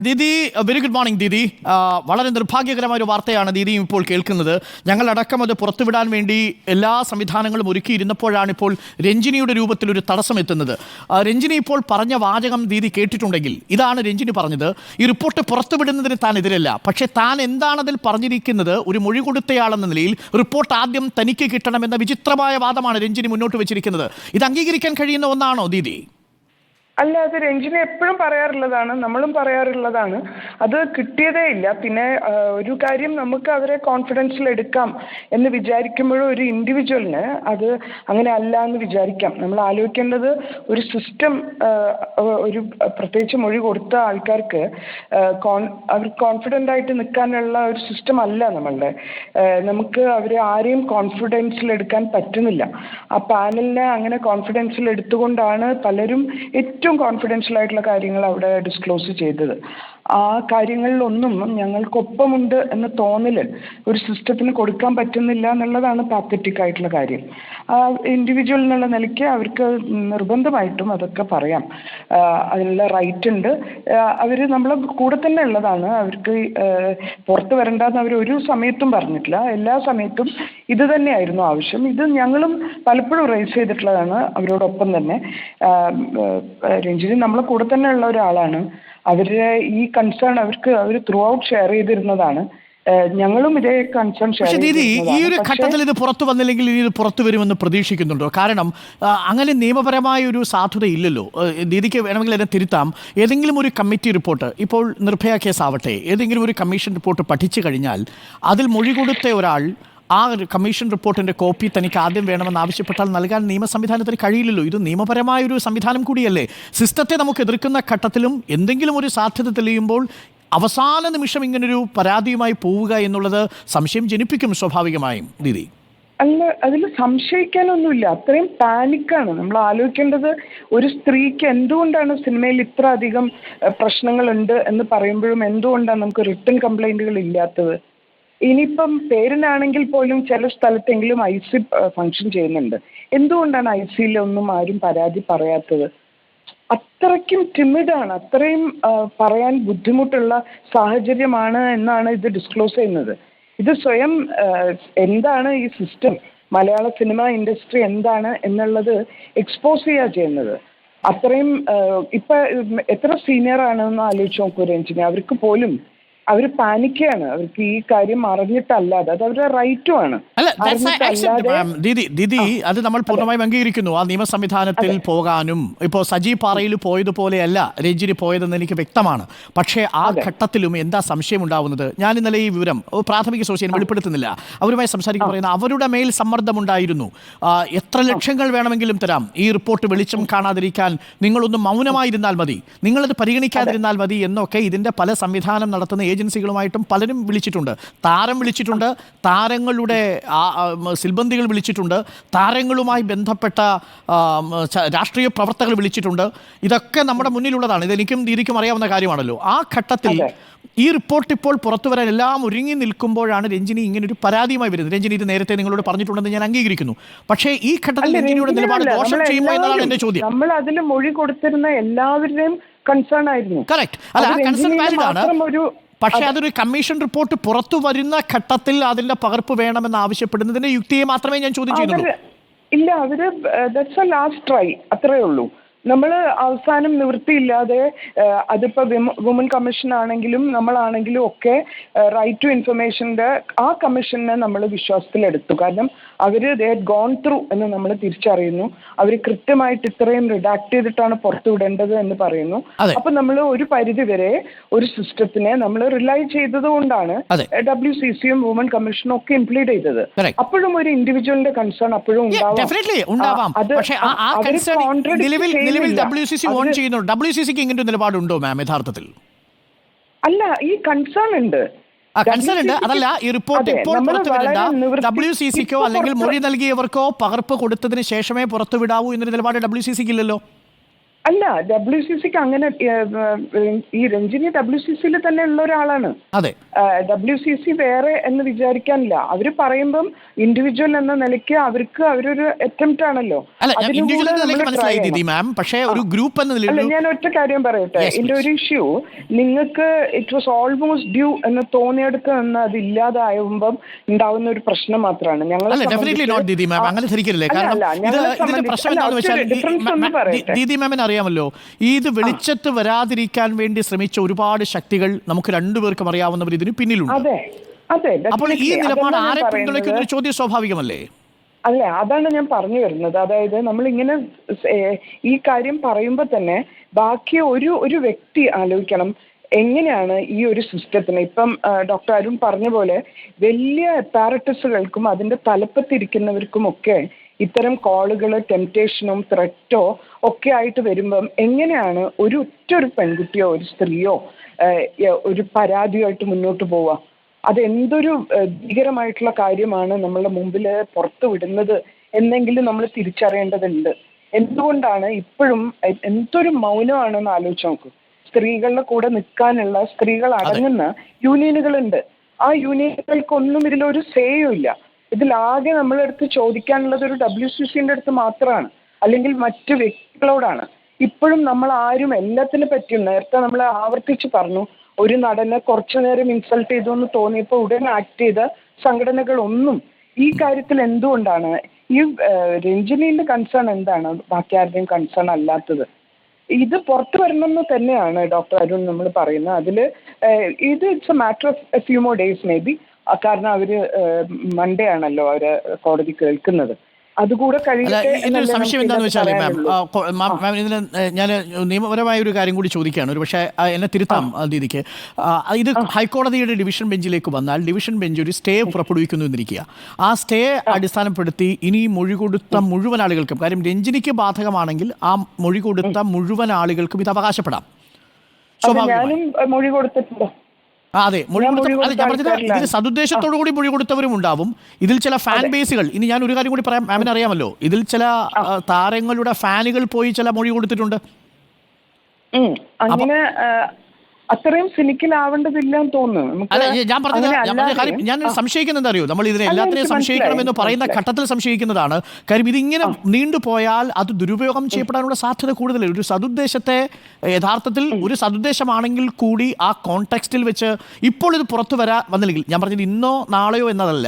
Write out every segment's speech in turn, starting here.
Didi, very good morning Didi. വളരെ നിർഭാഗ്യകരമായ ഒരു വാർത്തയാണ് ദീദിയും ഇപ്പോൾ കേൾക്കുന്നത്. ഞങ്ങളടക്കം അത് പുറത്തുവിടാൻ വേണ്ടി എല്ലാ സംവിധാനങ്ങളും ഒരുക്കിയിരുന്നപ്പോഴാണ് ഇപ്പോൾ രഞ്ജിനിയുടെ രൂപത്തിലൊരു തടസ്സം എത്തുന്നത്. രഞ്ജിനി ഇപ്പോൾ പറഞ്ഞ വാചകം ദീദി കേട്ടിട്ടുണ്ടെങ്കിൽ ഇതാണ് രഞ്ജിനി പറഞ്ഞത്: ഈ റിപ്പോർട്ട് പുറത്തുവിടുന്നതിന് താൻ എതിരല്ല, പക്ഷേ താൻ എന്താണ് അതിൽ പറഞ്ഞിരിക്കുന്നത്, ഒരു മൊഴി കൊടുത്തയാളെന്ന നിലയിൽ റിപ്പോർട്ട് ആദ്യം തനിക്ക് കിട്ടണമെന്ന വിചിത്രമായ വാദമാണ് രഞ്ജിനി മുന്നോട്ട് വെച്ചിരിക്കുന്നത്. ഇത് അംഗീകരിക്കാൻ കഴിയുന്ന ഒന്നാണോ ദീദി? അല്ല, അത് രഞ്ജിനി എപ്പോഴും പറയാറുള്ളതാണ്, നമ്മളും പറയാറുള്ളതാണ്. അത് കിട്ടിയതേ ഇല്ല. പിന്നെ ഒരു കാര്യം, നമുക്ക് അവരെ കോൺഫിഡൻസിൽ എടുക്കാം എന്ന് വിചാരിക്കുമ്പോഴും ഒരു ഇൻഡിവിജ്വലിന് അത് അങ്ങനെ അല്ല എന്ന് വിചാരിക്കാം. നമ്മൾ ആലോചിക്കേണ്ടത് ഒരു സിസ്റ്റം, ഒരു പ്രത്യേകിച്ച് മൊഴി കൊടുത്ത ആൾക്കാർക്ക് അവർ കോൺഫിഡൻ്റ് ആയിട്ട് നിൽക്കാനുള്ള ഒരു സിസ്റ്റം അല്ല നമ്മളുടെ. നമുക്ക് അവരെ ആരെയും കോൺഫിഡൻസിൽ എടുക്കാൻ പറ്റുന്നില്ല. ആ പാനലിനെ അങ്ങനെ കോൺഫിഡൻസിൽ എടുത്തുകൊണ്ടാണ് പലരും ഏറ്റവും കോൺഫിഡൻഷ്യൽ ആയിട്ടുള്ള കാര്യങ്ങൾ അവിടെ ഡിസ്ക്ലോസ് ചെയ്തത്. ആ കാര്യങ്ങളിലൊന്നും ഞങ്ങൾക്കൊപ്പമുണ്ട് എന്ന തോന്നല് ഒരു സിസ്റ്റത്തിന് കൊടുക്കാൻ പറ്റുന്നില്ല എന്നുള്ളതാണ് പാത്തറ്റിക് ആയിട്ടുള്ള കാര്യം. ആ ഇൻഡിവിജ്വൽ എന്നുള്ള നിലയ്ക്ക് അവർക്ക് നിർബന്ധമായിട്ടും അതൊക്കെ പറയാം, അതിനുള്ള റൈറ്റ് ഉണ്ട്. അവർ നമ്മളെ കൂടെ തന്നെ ഉള്ളതാണ്. അവർക്ക് പുറത്ത് വരണ്ടെന്ന് അവർ ഒരു സമയത്തും പറഞ്ഞിട്ടില്ല. എല്ലാ സമയത്തും ഇത് തന്നെയായിരുന്നു ആവശ്യം. ഇത് ഞങ്ങളും പലപ്പോഴും റേസ് ചെയ്തിട്ടുള്ളതാണ് അവരോടൊപ്പം തന്നെ. രഞ്ജിനി നമ്മളെ കൂടെ തന്നെ ഉള്ള ഒരാളാണ്. അവരുടെ ഈ കൺസേൺ അവർ ത്രൂ ഔട്ട് ഷെയർ ചെയ്തിരുന്നതാണ്. ഞങ്ങളും ഇതേ കൺസേൺ ഷെയർ ചെയ്തിരുന്നതാണ്. ഈ ഒരു ഘട്ടത്തിൽ ഇത് പുറത്തു വന്നില്ലെങ്കിൽ ഇനി ഇത് പുറത്തു വരുമെന്ന് പ്രതീക്ഷിക്കുന്നുണ്ടോ? കാരണം അങ്ങനെ നിയമപരമായ ഒരു സാധുത ഇല്ലല്ലോ. ദീദിക്ക് വേണമെങ്കിൽ എന്നെ തിരുത്താം. ഏതെങ്കിലും ഒരു കമ്മിറ്റി റിപ്പോർട്ട്, ഇപ്പോൾ നിർഭയ കേസാവട്ടെ, ഏതെങ്കിലും ഒരു കമ്മീഷൻ റിപ്പോർട്ട് പഠിച്ചു കഴിഞ്ഞാൽ അതിൽ മൊഴി കൊടുത്ത ഒരാൾ ആ കമ്മീഷൻ റിപ്പോർട്ടിൻ്റെ കോപ്പി തനിക്ക് ആദ്യം വേണമെന്ന് ആവശ്യപ്പെട്ടാൽ നൽകാൻ നിയമ സംവിധാനത്തിന് കഴിയില്ലല്ലോ. ഇത് നിയമപരമായൊരു സംവിധാനം കൂടിയല്ലേ. സിസ്റ്റത്തെ നമുക്ക് എതിർക്കുന്ന ഘട്ടത്തിലും എന്തെങ്കിലും ഒരു സാധ്യത തെളിയുമ്പോൾ അവസാന നിമിഷം ഇങ്ങനൊരു പരാതിയുമായി പോവുക എന്നുള്ളത് സംശയം ജനിപ്പിക്കും സ്വാഭാവികമായും ദീദി. അല്ല, അതിൽ സംശയിക്കാനൊന്നുമില്ല. അത്രയും പാനിക്കാണ്. നമ്മൾ ആലോചിക്കേണ്ടത്, ഒരു സ്ത്രീക്ക് എന്തുകൊണ്ടാണ് സിനിമയിൽ ഇത്ര അധികം പ്രശ്നങ്ങളുണ്ട് എന്ന് പറയുമ്പോഴും എന്തുകൊണ്ടാണ് നമുക്ക് റിട്ടൺ കംപ്ലൈൻറ്റുകൾ ഇല്ലാത്തത്? ഇനിയിപ്പം പേരിനാണെങ്കിൽ പോലും ചില സ്ഥലത്തെങ്കിലും IC ഫങ്ഷൻ ചെയ്യുന്നുണ്ട്. എന്തുകൊണ്ടാണ് ICയിലൊന്നും ആരും പരാതി പറയാത്തത്? അത്രയ്ക്കും ടിമിഡാണ്, അത്രയും പറയാൻ ബുദ്ധിമുട്ടുള്ള സാഹചര്യമാണ് എന്നാണ് ഇത് ഡിസ്ക്ലോസ് ചെയ്യുന്നത്. ഇത് സ്വയം എന്താണ് ഈ സിസ്റ്റം, മലയാള സിനിമ ഇൻഡസ്ട്രി എന്താണ് എന്നുള്ളത് എക്സ്പോസ് ചെയ്യുക ചെയ്യുന്നത്. അത്രയും ഇപ്പം എത്ര സീനിയർ ആണെന്ന് ആലോചിച്ച് നോക്കൂ രഞ്ജിനി. അവർക്ക് പോലും അവർ പാനിക്കാണ്. അവർക്ക് ഈ കാര്യം അറിഞ്ഞിട്ടല്ലാതെ, അത് അവരുടെ റൈറ്റുമാണ്. ദീദി, അത് നമ്മൾ പൂർണ്ണമായും അംഗീകരിക്കുന്നു. ആ നിയമ സംവിധാനത്തിൽ പോകാനും ഇപ്പോൾ സജി പാറയിൽ പോയതുപോലെയല്ല രഞ്ജിനി പോയതെന്ന് എനിക്ക് വ്യക്തമാണ്. പക്ഷേ ആ ഘട്ടത്തിലും എന്താ സംശയം ഉണ്ടാവുന്നത്? ഞാൻ ഇന്നലെ ഈ വിവരം പ്രാഥമിക സോഴ്സ് വെളിപ്പെടുത്തുന്നില്ല, അവരുമായി സംസാരിക്കാൻ പറയുന്ന അവരുടെ മേൽ സമ്മർദ്ദമുണ്ടായിരുന്നു. എത്ര ലക്ഷങ്ങൾ വേണമെങ്കിലും തരാം, ഈ റിപ്പോർട്ട് വെളിച്ചം കാണാതിരിക്കാൻ നിങ്ങളൊന്ന് മൗനമായിരുന്നാൽ മതി, നിങ്ങളത് പരിഗണിക്കാതിരുന്നാൽ മതി എന്നൊക്കെ ഇതിൻ്റെ പല സംവിധാനം നടത്തുന്ന ഏജൻസികളുമായിട്ടും പലരും വിളിച്ചിട്ടുണ്ട്. താരം വിളിച്ചിട്ടുണ്ട്, താരങ്ങളുടെ സിൽബന്ദികൾ വിളിച്ചിട്ടുണ്ട്, താരങ്ങളുമായി ബന്ധപ്പെട്ട രാഷ്ട്രീയ പ്രവർത്തകർ വിളിച്ചിട്ടുണ്ട്. ഇതൊക്കെ നമ്മുടെ മുന്നിലുള്ളതാണ്. ഇതെനിക്കും ദീദിക്കും അറിയാവുന്ന കാര്യമാണല്ലോ. ആ ഘട്ടത്തിൽ ഈ റിപ്പോർട്ട് ഇപ്പോൾ പുറത്തു വരാൻ എല്ലാം ഒരുങ്ങി നിൽക്കുമ്പോഴാണ് രഞ്ജിനി ഇങ്ങനൊരു പരാതിയുമായി വരുന്നത്. രഞ്ജിനി ഇത് നേരത്തെ നിങ്ങളോട് പറഞ്ഞിട്ടുണ്ടെന്ന് ഞാൻ അംഗീകരിക്കുന്നു. പക്ഷേ ഈ ഘട്ടത്തിൽ രഞ്ജിനിയുടെ നിലപാട് ദോഷം ചെയ്യുമോ എന്നതാണ് എന്റെ ചോദ്യം. നമ്മൾ അതിൽ മൊഴി കൊടുത്തിരുന്ന എല്ലാവരുടെയും കൺസേൺ ആയിരുന്നു. കറക്റ്റ്. അല്ല, ആ കൺസേൺ വാലിഡ് ആണ്. പക്ഷേ അതൊരു കമ്മീഷൻ റിപ്പോർട്ട് പുറത്തു വരുന്ന ഘട്ടത്തിൽ അതിന്റെ പകർപ്പ് വേണമെന്ന് ആവശ്യപ്പെടുന്നതിന്റെ യുക്തിയെ മാത്രമേ ഞാൻ ചോദ്യം ചെയ്യുന്നുള്ളൂ. ഇല്ല, അവര് ദാറ്റ്സ് എ ലാസ്റ്റ് ട്രൈ, അത്രേ ഉള്ളൂ. നമ്മൾ അവസാനം നിവൃത്തിയില്ലാതെ, അതിപ്പോൾ വുമൺ കമ്മീഷൻ ആണെങ്കിലും നമ്മളാണെങ്കിലും ഒക്കെ റൈറ്റ് ടു ഇൻഫർമേഷൻ്റെ ആ കമ്മീഷനെ നമ്മൾ വിശ്വാസത്തിലെടുത്തു. കാരണം അവർ ദേ ഹാഡ് ഗോൺ ത്രൂ എന്ന് നമ്മൾ തിരിച്ചറിയുന്നു. അവർ കൃത്യമായിട്ട് ഇത്രയും റിഡാക്ട് ചെയ്തിട്ടാണ് പുറത്തുവിടേണ്ടത് എന്ന് പറയുന്നു. അപ്പം നമ്മൾ ഒരു പരിധി വരെ ഒരു സിസ്റ്റത്തിനെ നമ്മൾ റിലൈ ചെയ്തത് കൊണ്ടാണ് WCCയും വുമൺ കമ്മീഷനും ഒക്കെ ഇംപ്ലീഡ് ചെയ്തത്. അപ്പോഴും ഒരു ഇൻഡിവിജ്വലിന്റെ കൺസേൺ അപ്പോഴും ഉണ്ടാവാം. നിലവിൽ WCC ഓൺ ചെയ്യുന്നു. WCCക്ക് ഇങ്ങനൊരു നിലപാടുണ്ടോ മാം യഥാർത്ഥത്തിൽ? അല്ല, ഈ കൺസേൺ ഉണ്ട്. അതല്ല, ഈ റിപ്പോർട്ട് ഇപ്പോൾ പുറത്തുവിടേണ്ട WCCക്കോ അല്ലെങ്കിൽ മൊഴി നൽകിയവർക്കോ പകർപ്പ് കൊടുത്തതിന് ശേഷമേ പുറത്തുവിടാവൂ എന്നൊരു നിലപാട് WCCക്ക് ഇല്ലല്ലോ. അല്ല, WCCക്ക് അങ്ങനെ ഈ രഞ്ജിനി WCCയിൽ തന്നെ ഉള്ള ഒരാളാണ്. അതെ, WCC വേറെ എന്ന് വിചാരിക്കാനില്ല. അവര് പറയുമ്പം ഇൻഡിവിജ്വൽ എന്ന നിലയ്ക്ക് അവർക്ക് അവരൊരു അറ്റംപ്റ്റ് ആണല്ലോ. അല്ല മനസ്സിലായി ദീദി മാം, പക്ഷേ ഒരു ഗ്രൂപ്പ് എന്ന അല്ല, ഞാൻ ഒറ്റ കാര്യം പറയട്ടെ. ഇതിന്റെ ഒരു ഇഷ്യൂ, നിങ്ങൾക്ക് ഇറ്റ് വാസ് ഓൾമോസ്റ്റ് ഡ്യൂ എന്ന് തോന്നിയെടുത്ത് നിന്ന് അത് ഇല്ലാതാവുമ്പം ഉണ്ടാവുന്ന ഒരു പ്രശ്നം മാത്രമാണ്. ദീദി മാമിന് അറിയാമല്ലോ, ഇത് വെളിച്ചത്ത് വരാതിരിക്കാൻ വേണ്ടി ശ്രമിച്ച ഒരുപാട് ശക്തികൾ നമുക്ക് രണ്ടുപേർക്കും അറിയാവുന്നവർ ഇതിന് പിന്നിലുണ്ട്. അതെ അതെ. അപ്പോൾ ഈ നിലപാട് ആരെ പിന്തുണയ്ക്കുന്ന ഒരു ചോദ്യം സ്വാഭാവികമല്ലേ? അല്ല, അതാണ് ഞാൻ പറഞ്ഞു വരുന്നത്. അതായത് നമ്മളിങ്ങനെ ഈ കാര്യം പറയുമ്പോൾ തന്നെ ബാക്കി ഒരു വ്യക്തി ആലോചിക്കണം എങ്ങനെയാണ് ഈ ഒരു സിസ്റ്റത്തിന്. ഇപ്പം ഡോക്ടർ അരുൺ പറഞ്ഞ പോലെ വലിയ അപ്പാരറ്റസുകൾക്കും അതിന്റെ തലപ്പത്തിരിക്കുന്നവർക്കും ഒക്കെ ഇത്തരം കോളുകൾ ടെംപ്റ്റേഷനും ത്രെറ്റോ ഒക്കെ ആയിട്ട് വരുമ്പം എങ്ങനെയാണ് ഒരു പെൺകുട്ടിയോ ഒരു സ്ത്രീയോ ഒരു പരാതിയായിട്ട് മുന്നോട്ട് പോവുക? അതെന്തൊരു ഭീകരമായിട്ടുള്ള കാര്യമാണ് നമ്മളുടെ മുമ്പിൽ പുറത്തു വിടുന്നത് എന്നെങ്കിലും നമ്മൾ തിരിച്ചറിയേണ്ടതുണ്ട്. എന്തുകൊണ്ടാണ് ഇപ്പോഴും എന്തൊരു മൗനമാണെന്ന് ആലോചിച്ച് നോക്കൂ. സ്ത്രീകളുടെ കൂടെ നിൽക്കാനുള്ള സ്ത്രീകൾ അടങ്ങുന്ന യൂണിയനുകളുണ്ട്. ആ യൂണിയനുകൾക്കൊന്നും ഇതിലൊരു സേയും ഇല്ല. ഇതിലാകെ നമ്മളെടുത്ത് ചോദിക്കാനുള്ളത് ഒരു WCCന്റെ അടുത്ത് മാത്രമാണ്, അല്ലെങ്കിൽ മറ്റു വ്യക്തികളോടാണ്. ഇപ്പോഴും നമ്മൾ ആരും എല്ലാത്തിനെ പറ്റിയും, നേരത്തെ നമ്മൾ ആവർത്തിച്ച് പറഞ്ഞു, ഒരു നടനെ കുറച്ചു നേരം ഇൻസൾട്ട് ചെയ്തു എന്ന് തോന്നിയപ്പോൾ ഉടനെ ആക്ട് ചെയ്ത സംഘടനകളൊന്നും ഈ കാര്യത്തിൽ എന്തുകൊണ്ടാണ് ഈ രഞ്ജിനിയുടെ കൺസേൺ എന്താണ് ബാക്കി ആരുടെയും കൺസേൺ അല്ലാത്തത്? ഇത് പുറത്തു വരണമെന്ന് തന്നെയാണ് ഡോക്ടർ അരുൺ നമ്മൾ പറയുന്നത്. അതിൽ ഇത് it's A matter of A few more days may be. കാരണം അവര് മൺഡേ ആണല്ലോ അവര് കോടതി കേൾക്കുന്നത്. അതുകൂടെ ഇതിനൊരു സംശയം എന്താണെന്ന് വെച്ചാൽ മാം ഇതിന് ഞാൻ നിയമപരമായ ഒരു കാര്യം കൂടി ചോദിക്കുകയാണ്. ഒരു പക്ഷേ എന്നെ തിരുത്താം ദീദിക്ക്. ഇത് ഹൈക്കോടതിയുടെ ഡിവിഷൻ ബെഞ്ചിലേക്ക് വന്നാൽ ഡിവിഷൻ ബെഞ്ച് ഒരു സ്റ്റേ പുറപ്പെടുവിക്കുന്നു എന്നിരിക്കുക. ആ സ്റ്റേ അടിസ്ഥാനപ്പെടുത്തി ഇനി മൊഴി കൊടുത്ത മുഴുവൻ ആളുകൾക്കും, കാര്യം രഞ്ജിനിക്ക് ബാധകമാണെങ്കിൽ ആ മൊഴി കൊടുത്ത മുഴുവൻ ആളുകൾക്കും ഇത് അവകാശപ്പെടാം. ഞാനും മൊഴി കൊടുത്തിട്ടുണ്ട്. അതെ, ഇതിന് സതുദ്ദേശത്തോടു കൂടി മൊഴി കൊടുത്തവരും ഉണ്ടാവും. ഇതിൽ ചില ഫാൻ ബേസുകൾ, ഇനി ഞാൻ ഒരു കാര്യം കൂടി പറയാം, മാമിന് അറിയാമല്ലോ, ഇതിൽ ചില താരങ്ങളുടെ ഫാനുകൾ പോയി ചില മൊഴി കൊടുത്തിട്ടുണ്ട്. അങ്ങനെ അത്രയും സിനിക്കൽ ആവേണ്ടതില്ലെന്ന് തോന്നുന്നു. ഞാൻ പറഞ്ഞ കാര്യം ഞാൻ സംശയിക്കുന്നത് അറിയോ, നമ്മൾ ഇതിനെ എല്ലാത്തിനെയും സംശയിക്കണമെന്ന് പറയുന്ന ഘട്ടത്തിൽ സംശയിക്കുന്നതാണ്. കാര്യം ഇതിങ്ങനെ നീണ്ടുപോയാൽ അത് ദുരുപയോഗം ചെയ്യപ്പെടാനുള്ള സാധ്യത കൂടുതലല്ലേ. ഒരു സതുദ്ദേശത്തെ യഥാർത്ഥത്തിൽ ഒരു സതുദ്ദേശമാണെങ്കിൽ കൂടി ആ കോണ്ടെക്സ്റ്റിൽ വെച്ച് ഇപ്പോൾ ഇത് പുറത്തു വന്നില്ലെങ്കിൽ, ഞാൻ പറഞ്ഞത് ഇന്നോ നാളെയോ എന്നതല്ല,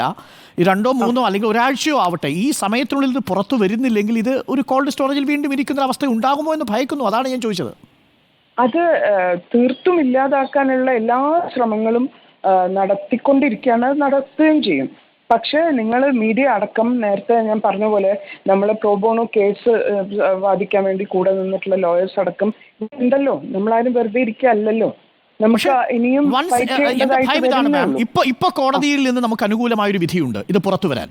2 3 അല്ലെങ്കിൽ ഒരാഴ്ചയോ ആവട്ടെ, ഈ സമയത്തിനുള്ളിൽ ഇത് പുറത്തു വരുന്നില്ലെങ്കിൽ ഇത് ഒരു കോൾഡ് സ്റ്റോറേജിൽ വീണ്ടും ഇരിക്കുന്ന അവസ്ഥ ഉണ്ടാകുമോ എന്ന് ഭയക്കുന്നു. അതാണ് ഞാൻ ചോദിച്ചത്. അത് തീർത്തും ഇല്ലാതാക്കാനുള്ള എല്ലാ ശ്രമങ്ങളും നടത്തിക്കൊണ്ടിരിക്കുകയാണ്, നടത്തുകയും ചെയ്യും. പക്ഷേ നിങ്ങൾ മീഡിയ അടക്കം നേരത്തെ ഞാൻ പറഞ്ഞ പോലെ നമ്മൾ പ്രോബോണോ കേസ് വാദിക്കാൻ വേണ്ടി കൂടെ നിന്നിട്ടുള്ള ലോയേഴ്സ് അടക്കം ഉണ്ടല്ലോ. നമ്മളാരും വെറുതെ ഇരിക്കുകയല്ലല്ലോ. ഇപ്പൊ കോടതിയിൽ നിന്ന് നമുക്ക് അനുകൂലമായൊരു വിധിയുണ്ട് ഇത് പുറത്തു വരാൻ.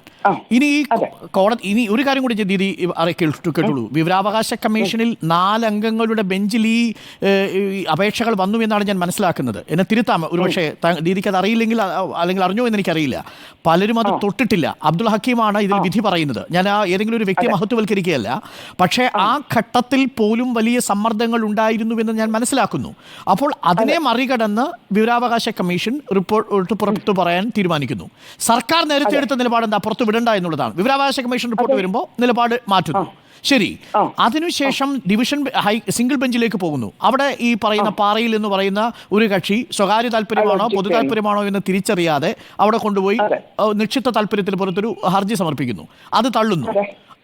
ഇനി കോടതി ഇനി ഒരു കാര്യം കൂടി ദീദി കേട്ടുള്ളൂ. വിവരാവകാശ കമ്മീഷനിൽ 4 അംഗങ്ങളുടെ ബെഞ്ചിൽ ഈ അപേക്ഷകൾ വന്നു എന്നാണ് ഞാൻ മനസ്സിലാക്കുന്നത്. എന്നെ തിരുത്താം ഒരുപക്ഷെ ദീദിക്ക് അത് അറിയില്ലെങ്കിൽ, അല്ലെങ്കിൽ അറിഞ്ഞോ എന്ന് എനിക്കറിയില്ല. പലരും അത് തൊട്ടിട്ടില്ല. അബ്ദുൾ ഹക്കീമാണ് ഇതിൽ വിധി പറയുന്നത്. ഞാൻ ഏതെങ്കിലും ഒരു വ്യക്തിയെ മഹത്വവൽക്കരിക്കുകയല്ല. പക്ഷേ ആ ഘട്ടത്തിൽ പോലും വലിയ സമ്മർദ്ദങ്ങൾ ഉണ്ടായിരുന്നുവെന്ന് ഞാൻ മനസ്സിലാക്കുന്നു. അപ്പോൾ അതിനെ മറികടന്ന് വിവരാവകാശ കമ്മീഷൻ റിപ്പോർട്ട് പുറത്തു പറയാൻ തീരുമാനിക്കുന്നു. സർക്കാർ നേരത്തെ എടുത്ത നിലപാട് എന്താ? പുറത്തു വിടണ്ട എന്നുള്ളതാണ്. വിവരാവകാശ കമ്മീഷൻ റിപ്പോർട്ട് വരുമ്പോൾ നിലപാട് മാറ്റുന്നു. ശരി, അതിനുശേഷം സിംഗിൾ ബെഞ്ചിലേക്ക് പോകുന്നു. അവിടെ ഈ പറയുന്ന പാറയിൽ എന്ന് പറയുന്ന ഒരു കക്ഷി സ്വകാര്യ താല്പര്യമാണോ പൊതു താല്പര്യമാണോ എന്ന് തിരിച്ചറിയാതെ അവിടെ കൊണ്ടുപോയി നിക്ഷിപ്ത താല്പര്യത്തിന് പുറത്തൊരു ഹർജി സമർപ്പിക്കുന്നു. അത് തള്ളുന്നു.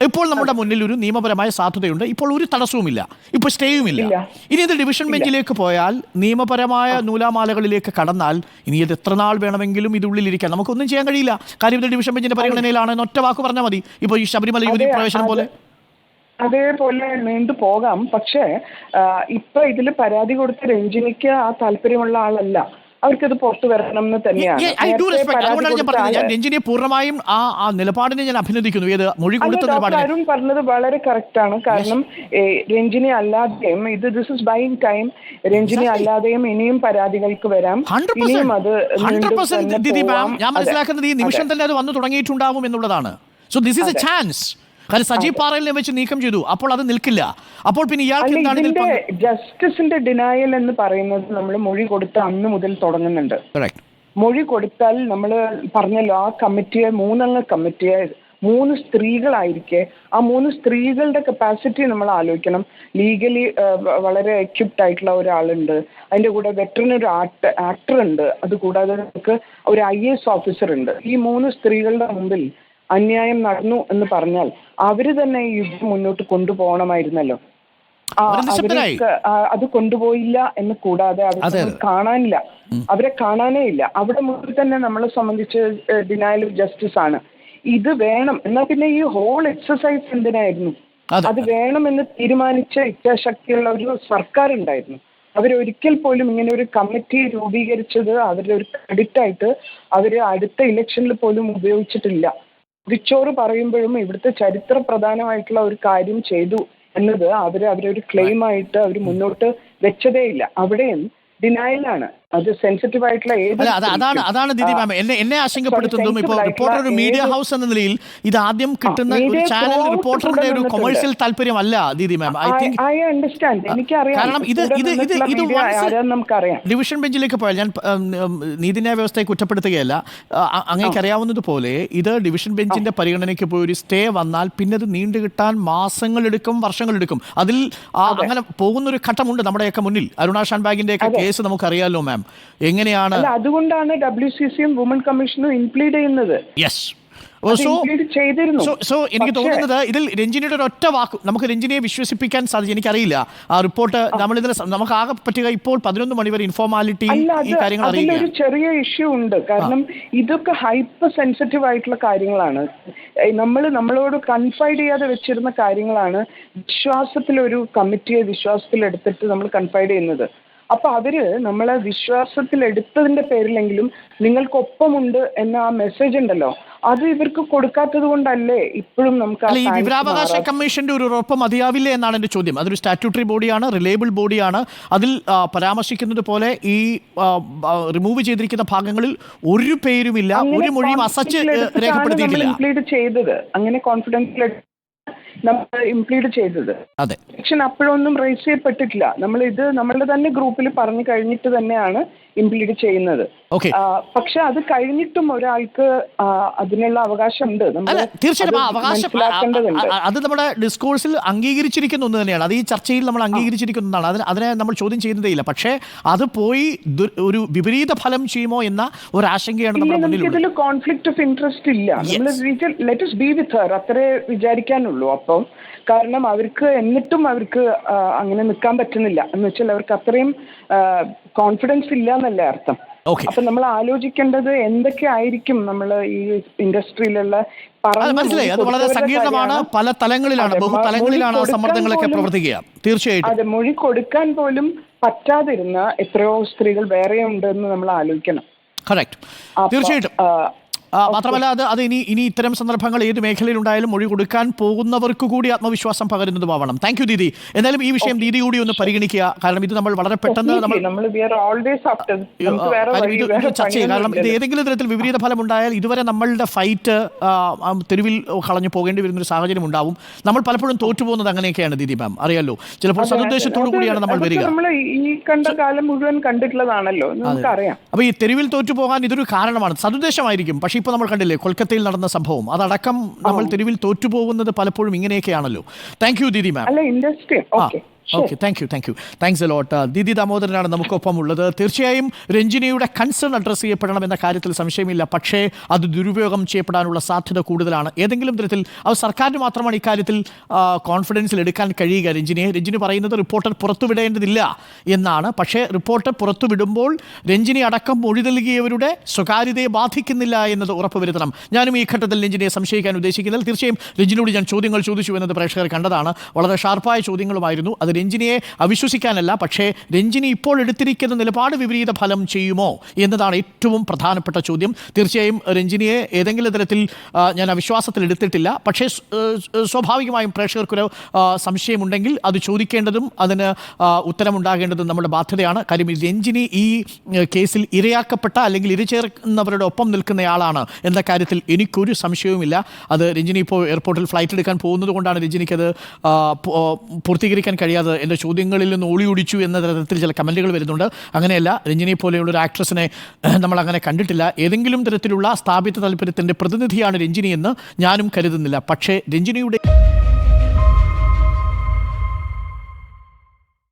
ഇപ്പോൾ നമ്മുടെ മുന്നിൽ ഒരു നിയമപരമായ സാധ്യതയുണ്ട്. ഇപ്പോൾ ഒരു തടസ്സവുമില്ല, ഇപ്പോൾ സ്റ്റേയുമില്ല. ഇനി ഇത് ഡിവിഷൻ ബെഞ്ചിലേക്ക് പോയാൽ നിയമപരമായ നൂലാമാലകളിലേക്ക് കടന്നാൽ ഇനി ഇത് എത്ര നാൾ വേണമെങ്കിലും ഇതുള്ളിലിരിക്കാൻ നമുക്കൊന്നും ചെയ്യാൻ കഴിയില്ല. കാര്യം ഇത് ഡിവിഷൻ ബെഞ്ചിന്റെ പരിഗണനയിലാണ്. ഒറ്റ വാക്ക് പറഞ്ഞാൽ മതി. ഇപ്പോൾ ഈ ശബരിമല യുവതി പ്രവേശനം പോലെ അതേപോലെ നീണ്ടു പോകാം. പക്ഷേ ഇപ്പൊ ഇതിൽ പരാതി കൊടുത്ത രഞ്ജിനിക്ക് ആ താല്പര്യമുള്ള ആളല്ല. അവർക്കത് പുറത്തു വരണം എന്ന് തന്നെയാണ്. രഞ്ജിനിയെ പൂർണ്ണമായും ആ നിലപാടിനെ ഞാൻ അഭിനന്ദിക്കുന്നു. ഏത് മൊഴി കൊടുത്ത അരുൺ പറഞ്ഞത് വളരെ കറക്റ്റ് ആണ്. കാരണം രഞ്ജിനി അല്ലാതെയും this is buying time. Ranjini അല്ലാതെയും ഇനിയും പരാതികൾക്ക് വരാം. ഇനിയും അത് ഞാൻ മനസ്സിലാക്കുന്നത് ഈ നിമിഷം തന്നെ അത് വന്നു തുടങ്ങിയിട്ടുണ്ടാവും എന്നുള്ളതാണ്. So this is A chance. കാരണം സജീവ് പാറയിലിനെ വെച്ച് നീക്കം ചെയ്തു, അപ്പോൾ അത് നിൽക്കില്ല. അപ്പോൾ പിന്നെ ഇയാൾക്ക് എന്താണ് ഇതിൽ ജസ്റ്റിസിന്റെ ഡിനയൽ എന്ന് പറയുന്നത് നമ്മൾ മൊഴി കൊടുത്ത അന്ന് മുതൽ തുടങ്ങുന്നുണ്ട്. മൊഴി കൊടുത്താൽ നമ്മൾ പറഞ്ഞല്ലോ, ആ കമ്മിറ്റിയെ 3 അംഗ കമ്മിറ്റിയെ 3 സ്ത്രീകളായിരിക്കെ ആ 3 സ്ത്രീകളുടെ കപ്പാസിറ്റി നമ്മൾ ആലോചിക്കണം. ലീഗലി വളരെ എക്യുപ്ഡ് ആയിട്ടുള്ള ഒരാളുണ്ട്, അതിൻ്റെ കൂടെ വെറ്ററിൻ ഒരു ആക്ടർ ഉണ്ട്, അതുകൂടാതെ നമുക്ക് ഒരു IAS ഓഫീസർ ഉണ്ട്. ഈ 3 സ്ത്രീകളുടെ മുമ്പിൽ അന്യായം നടന്നു എന്ന് പറഞ്ഞാൽ അവര് തന്നെ ഈ യുദ്ധം മുന്നോട്ട് കൊണ്ടുപോകണമായിരുന്നല്ലോ. അത് കൊണ്ടുപോയില്ല എന്ന് കൂടാതെ അവരെ കാണാനില്ല, അവരെ കാണാനേ ഇല്ല. അവിടെ മുന്നിൽ തന്നെ നമ്മളെ സംബന്ധിച്ച് ഡിനയൽ ഓഫ് ജസ്റ്റിസ് ആണ്. ഇത് വേണം എന്നാൽ പിന്നെ ഈ ഹോൾ എക്സസൈസ് എന്തിനായിരുന്നു? അത് വേണമെന്ന് തീരുമാനിച്ച ഇച്ഛാശക്തിയുള്ള ഒരു സർക്കാർ ഉണ്ടായിരുന്നു. അവരൊരിക്കൽ പോലും ഇങ്ങനെ ഒരു കമ്മിറ്റി രൂപീകരിച്ചത് അവരുടെ ഒരു ക്രെഡിറ്റ് ആയിട്ട് അവര് അടുത്ത ഇലക്ഷനിൽ പോലും ഉപയോഗിച്ചിട്ടില്ല. റിച്ചോറ് പറയുമ്പോഴും ഇവിടുത്തെ ചരിത്ര പ്രധാനമായിട്ടുള്ള ഒരു കാര്യം ചെയ്തു എന്നത് അവരൊരു ക്ലെയിം ആയിട്ട് അവർ മുന്നോട്ട് വെച്ചതേയില്ല. അവിടെയും ഡിനയലാണ്. അത് സെൻസിറ്റീവ് ആയിട്ടുള്ള അതാണ് ദീദി മാം എന്നെ ആശങ്കപ്പെടുത്തുന്നതും. ഇപ്പോൾ റിപ്പോർട്ടർ ഒരു മീഡിയ ഹൗസ് എന്ന നിലയിൽ ഇത് ആദ്യം കിട്ടുന്ന ഒരു ചാനൽ റിപ്പോർട്ടറുടെ ഒരു കൊമേഴ്സ്യൽ താല്പര്യമല്ല ദീദി മാം. ഐ തിങ്ക് കാരണം ഇത് ഡിവിഷൻ ബെഞ്ചിലേക്ക് പോയാൽ, ഞാൻ നീതിന്യായ വ്യവസ്ഥയെ കുറ്റപ്പെടുത്തുകയല്ല, അങ്ങേക്ക് അറിയാവുന്നതുപോലെ ഇത് ഡിവിഷൻ ബെഞ്ചിന്റെ പരിഗണനയ്ക്ക് പോയി ഒരു സ്റ്റേ വന്നാൽ പിന്നെ അത് നീണ്ടു കിട്ടാൻ മാസങ്ങളെടുക്കും, വർഷങ്ങളെടുക്കും. അതിൽ അങ്ങനെ പോകുന്നൊരു ഘട്ടമുണ്ട് നമ്മുടെയൊക്കെ മുന്നിൽ. അരുണ ഷാൻബാഗിന്റെ ഒക്കെ കേസ് നമുക്കറിയാലോ മാം, എങ്ങനെയാണ്. അതുകൊണ്ടാണ് WCCയും വുമൺ കമ്മീഷനും ഇംപ്ലീഡ് ചെയ്യുന്നത്. എനിക്ക് തോന്നുന്നത് ഇതിൽ രഞ്ജിനിയുടെ ഒരു ഒറ്റ വാക്ക് നമുക്ക് രഞ്ജിനിയെ വിശ്വസിപ്പിക്കാൻ സാധിച്ചു. എനിക്കറിയില്ല ആ റിപ്പോർട്ട് നമുക്ക് ആകെ പറ്റുക ഇപ്പോൾ 11 മണി വരെ ഇൻഫോർമാലിറ്റി ഈ കാര്യങ്ങൾ അറിയില്ല. ഒരു ചെറിയ ഇഷ്യൂ ഉണ്ട്, കാരണം ഇതൊക്കെ ഹൈപ്പർ സെൻസിറ്റീവ് ആയിട്ടുള്ള കാര്യങ്ങളാണ്. നമ്മളോട് കൺഫൈഡ് ചെയ്യാതെ വെച്ചിരുന്ന കാര്യങ്ങളാണ് വിശ്വാസത്തിലൊരു കമ്മിറ്റിയെ വിശ്വാസത്തിലെടുത്തിട്ട് നമ്മൾ കൺഫൈഡ് ചെയ്യുന്നത്. അപ്പൊ അവര് നമ്മളെ വിശ്വാസത്തിലെടുത്തതിന്റെ പേരിലെങ്കിലും നിങ്ങൾക്കൊപ്പമുണ്ട് എന്ന ആ മെസ്സേജ് ഉണ്ടല്ലോ, അത് ഇവർക്ക് കൊടുക്കാത്തത് കൊണ്ടല്ലേ ഇപ്പോഴും നമുക്ക് ഈ വിവരാവകാശ കമ്മീഷന്റെ ഒരു ഉറപ്പ് മതിയാവില്ലേ എന്നാണ് എന്റെ ചോദ്യം. അതൊരു സ്റ്റാറ്റ്യൂട്ടറി ബോഡിയാണ്, റിലയബിൾ ബോഡിയാണ്. അതിൽ പരാമർശിക്കുന്നത് പോലെ ഈ റിമൂവ് ചെയ്തിരിക്കുന്ന ഭാഗങ്ങളിൽ ഒരു പേരുമില്ല, ഒരു മൊഴിയും അസച്ച് രേഖപ്പെടുത്തിയിട്ടില്ല. അങ്ങനെ കോൺഫിഡൻഷ്യൽ നമ്മൾ ഇംപ്ലീഡ് ചെയ്തത്. സെക്ഷൻ അപ്പോഴൊന്നും റേസ് ചെയ്യപ്പെട്ടിട്ടില്ല. നമ്മളുടെ തന്നെ ഗ്രൂപ്പിൽ പറഞ്ഞു കഴിഞ്ഞിട്ട് തന്നെയാണ് ഇംപ്ലീഡ് ചെയ്യുന്നത്. പക്ഷെ അത് കഴിഞ്ഞിട്ടും ഒരാൾക്ക് അതിനുള്ള അവകാശമുണ്ട്. തീർച്ചയായിട്ടും അത് നമ്മുടെ ഡിസ്കോഴ്സിൽ അംഗീകരിച്ചിരിക്കുന്ന ഒന്ന് തന്നെയാണ്. അത് ഈ ചർച്ചയിൽ നമ്മൾ അംഗീകരിച്ചിരിക്കുന്നതാണ്. അതിനെ നമ്മൾ ചോദ്യം ചെയ്യുന്നതേയില്ല. പക്ഷേ അത് പോയി ഒരു വിപരീത ഫലം ചെയ്യുമോ എന്ന ഒരു ആശങ്കയാണ് നമ്മുടെ മുന്നിൽ. ഇതിൽ കോൺഫ്ലിക്റ്റ് ഓഫ് ഇൻട്രസ്റ്റ് ഇല്ല. Let us be with her അത്രേ വിചാരിക്കാനുള്ളൂ. അപ്പം കാരണം അവർക്ക് എന്നിട്ടും അവർക്ക് അങ്ങനെ നിൽക്കാൻ പറ്റുന്നില്ല എന്ന് വെച്ചാൽ അവർക്ക് അത്രയും കോൺഫിഡൻസ് ഇല്ല എന്നല്ലേ അർത്ഥം. അപ്പൊ നമ്മൾ ആലോചിക്കേണ്ടത് എന്തൊക്കെ ആയിരിക്കും നമ്മൾ ഈ ഇൻഡസ്ട്രിയിലുള്ള മനസ്സിലായി. അത് വളരെ സങ്കീർണമാണ്, പല തലങ്ങളിലാണ്, ബഹുതലങ്ങളിലാണ് സമ്മർദ്ദങ്ങളൊക്കെ പ്രവർത്തിക്കുക. തീർച്ചയായിട്ടും അതെ, മൊഴി കൊടുക്കാൻ പോലും പറ്റാതിരുന്ന എത്രയോ സ്ത്രീകൾ വേറെ ഉണ്ടെന്ന് നമ്മൾ ആലോചിക്കണം. കറക്റ്റ്, തീർച്ചയായിട്ടും. മാത്രമല്ല അത് ഇനി ഇത്തരം സന്ദർഭങ്ങൾ ഏത് മേഖലയിലുണ്ടായാലും മൊഴി കൊടുക്കാൻ പോകുന്നവർക്ക് കൂടി ആത്മവിശ്വാസം പകരുന്നതുമാവണം. Thank you Didi. എന്തായാലും ഈ വിഷയം ദീദി കൂടി ഒന്ന് പരിഗണിക്കുക. കാരണം ഇത് നമ്മൾ വളരെ പെട്ടെന്ന് ചർച്ച ചെയ്യും. കാരണം ഇത് ഏതെങ്കിലും തരത്തിൽ വിപരീത ഫലം ഉണ്ടായാൽ ഇതുവരെ നമ്മളുടെ ഫൈറ്റ് തെരുവിൽ കളഞ്ഞു പോകേണ്ടി വരുന്നൊരു സാഹചര്യം ഉണ്ടാവും. നമ്മൾ പലപ്പോഴും തോറ്റുപോകുന്നത് അങ്ങനെയൊക്കെയാണ് ദീദി മാം, അറിയാലോ. ചിലപ്പോൾ സതുദ്ദേശത്തോടു കൂടിയാണ് നമ്മൾ വരിക. അപ്പൊ ഈ തെരുവിൽ തോറ്റുപോകാൻ ഇതൊരു കാരണമാണ്, സതുദ്ദേശമായിരിക്കും. പക്ഷേ ഇപ്പോൾ നമ്മൾ കണ്ടില്ലേ കൊൽക്കത്തയിൽ നടന്ന സംഭവം, അതടക്കം നമ്മൾ തെരുവിൽ തോറ്റുപോകുന്നത് പലപ്പോഴും ഇങ്ങനെയൊക്കെയാണല്ലോ. Thank you Deedi ma'am. Okay, thank you. Thanks a lot. Deedi ദാമോദരനാണ് നമുക്കൊപ്പം ഉള്ളത്. തീർച്ചയായും രഞ്ജിനിയുടെ കൺസേൺ അഡ്രസ്സ് ചെയ്യപ്പെടണം എന്ന കാര്യത്തിൽ സംശയമില്ല. പക്ഷേ അത് ദുരുപയോഗം ചെയ്യപ്പെടാനുള്ള സാധ്യത കൂടുതലാണ്. ഏതെങ്കിലും തരത്തിൽ അത് സർക്കാരിന് മാത്രമാണ് ഇക്കാര്യത്തിൽ കോൺഫിഡൻസിൽ എടുക്കാൻ കഴിയുക. രഞ്ജിനി പറയുന്നത് റിപ്പോർട്ടർ പുറത്തുവിടേണ്ടതില്ല എന്നാണ്. പക്ഷേ റിപ്പോർട്ട് പുറത്തുവിടുമ്പോൾ രഞ്ജിനി അടക്കം മൊഴി നൽകിയവരുടെ സ്വകാര്യതയെ ബാധിക്കുന്നില്ല എന്നത് ഉറപ്പുവരുത്തണം. ഞാനും ഈ ഘട്ടത്തിൽ രഞ്ജിനിയെ സംശയിക്കാൻ ഉദ്ദേശിക്കുന്നില്ല. തീർച്ചയായും രഞ്ജിനിയോട് ഞാൻ ചോദ്യങ്ങൾ ചോദിച്ചു എന്നത് പ്രേക്ഷകർ കണ്ടതാണ്. വളരെ ഷാർപ്പായ ചോദ്യങ്ങളുമായിരുന്നു. അത് രഞ്ജിനിയെ അവിശ്വസിക്കാനല്ല, പക്ഷേ രഞ്ജിനി ഇപ്പോൾ എടുത്തിരിക്കുന്ന നിലപാട് വിപരീത ഫലം ചെയ്യുമോ എന്നതാണ് ഏറ്റവും പ്രധാനപ്പെട്ട ചോദ്യം. തീർച്ചയായും രഞ്ജിനിയെ ഏതെങ്കിലും തരത്തിൽ ഞാൻ അവിശ്വാസത്തിൽ എടുത്തിട്ടില്ല. പക്ഷേ സ്വാഭാവികമായും പ്രേക്ഷകർക്കൊരു സംശയമുണ്ടെങ്കിൽ അത് ചോദിക്കേണ്ടതും അതിന് ഉത്തരമുണ്ടാകേണ്ടതും നമ്മുടെ ബാധ്യതയാണ്. കാര്യം രഞ്ജിനി ഈ കേസിൽ ഇരയാക്കപ്പെട്ട അല്ലെങ്കിൽ ഇരചേർന്നവരുടെ ഒപ്പം നിൽക്കുന്നയാളാണ് എന്ന കാര്യത്തിൽ എനിക്കൊരു സംശയവുമില്ല. അത് രഞ്ജിനി ഇപ്പോൾ എയർപോർട്ടിൽ ഫ്ലൈറ്റ് എടുക്കാൻ പോകുന്നത് കൊണ്ടാണ് രഞ്ജിനിക്കത് പൂർത്തീകരിക്കാൻ കഴിയാതെ എൻ്റെ ചോദ്യങ്ങളിൽ നിന്ന് ഓളിയൊടിച്ചു എന്ന തരത്തിൽ ചില കമൻറ്റുകൾ വരുന്നുണ്ട്. അങ്ങനെയല്ല, രഞ്ജിനിയെ പോലെയുള്ള ഒരു ആക്ട്രസിനെ നമ്മൾ അങ്ങനെ കണ്ടിട്ടില്ല. ഏതെങ്കിലും തരത്തിലുള്ള സ്ഥാപിത താല്പര്യത്തിൻ്റെ പ്രതിനിധിയാണ് രഞ്ജിനി എന്ന് ഞാനും കരുതുന്നില്ല. പക്ഷേ രഞ്ജിനിയുടെ